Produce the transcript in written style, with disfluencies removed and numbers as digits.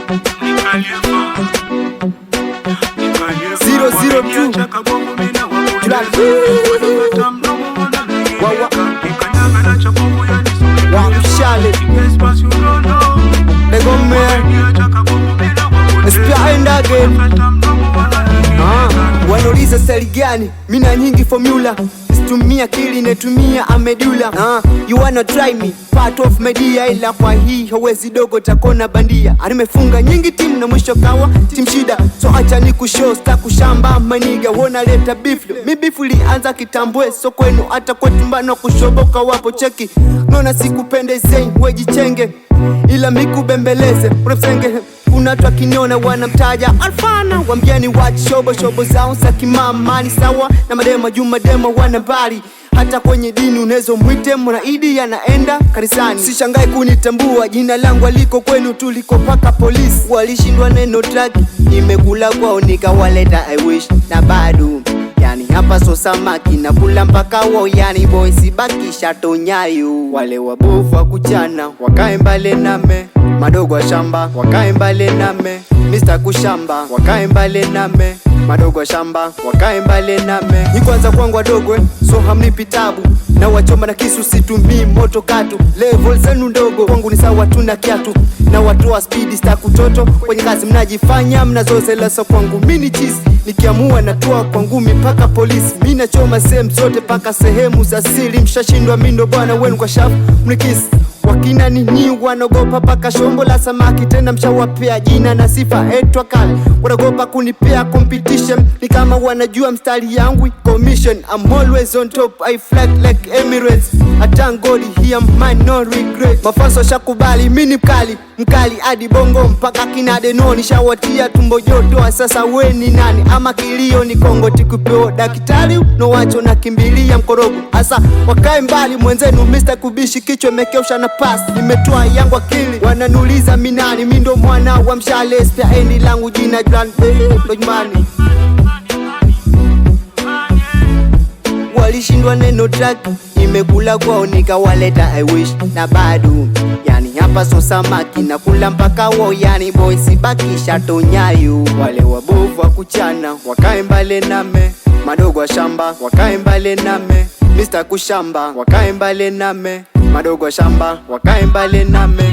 002 Wamshale the government Inspired again. Wanauliza style gani? Mina nyingi formula, situmia akili netumia amedula. You wanna try me, part of media, ila kwa hii hawezi dogo takona bandia. Nimefunga nyingi timu na mwisho kawa team shida, so acha ni kushow sta kushamba maniga. Wona leta beef, mi beef lianza kitambwe, so kwenu hata kwa tumbano kushoboka wapo cheki. Nona sikupendezei wejichenge, ila mikubembeleze unapsenge. Kuna watu wakiniona wanamtaja Alfana, wambiani watch shobo zao za kimama ni sawa na madema juma dema wanambali. Hata kwenye dini unezo mwite Mwanaidi yanaenda kanisani. Sishangai kunitambua, jina langu aliko kwenu tuliko paka polisi. Walishindwa neno track, imekula kwao nikawaleta I wish na badu. Yani hapa so samaki na kula mpaka wao, yani boys bakisha tonyayo. Wale wabovu wa kuchana wakae mbale name, madogo wa shamba wakae mbale name, Mr. Kushamba wakae mbale name, madogo wa shamba wakae mbale name. Ni kwanza kwangu wadogo, so hamnipi tabu, na wachoma na kisu situmii moto katu. Level zenu ndogo kwangu ni sawa tuna kiatu, na watu wa speed star kutoto kwenye kazi mnajifanya mnazozela. So kwangu mini cheese, nikiamua natoa kwangu mipaka polisi. Mina choma sehemu zote paka sehemu za siri. Mshashindwa mindo bwana wenu kwa shafu mnikisi. Wakina nini wanogopa paka shombo la samaki, tena mshawapea jina na sifa etwa kali. Wanagopa kunipea competition, ni kama wanajua mstari yangu commission. I'm always on top, I fly like Emirates. I thank God here man no regret. Mafanso shakubali mini mkali hadi bongo mpaka kinade no. Nishawatia tumbo joto, sasa we ni nani? Ama kilio ni Kongo tikupeo daktari no wacho na kimbilia mkorogo. Asa wakae mbali mwenzenu Mr. Kubishi, kichwa mekeusha na pass. Nimetoa yangu akili, wananuliza minani, mindo mwana wa mshale. Spia endi langu jina Grand Dojmani. Walishindwa neno track, imekula kwao nikawaleta I wish na badu. Yani hapa so samaki na kula mpaka wao, yani boys bakisha tonyayo. Wale wabovu wa kuchana wakae mbale name, madogo wa shamba wakae mbale name, Mr. Kushamba wakae mbale name, madogo wa shamba wakae mbale name.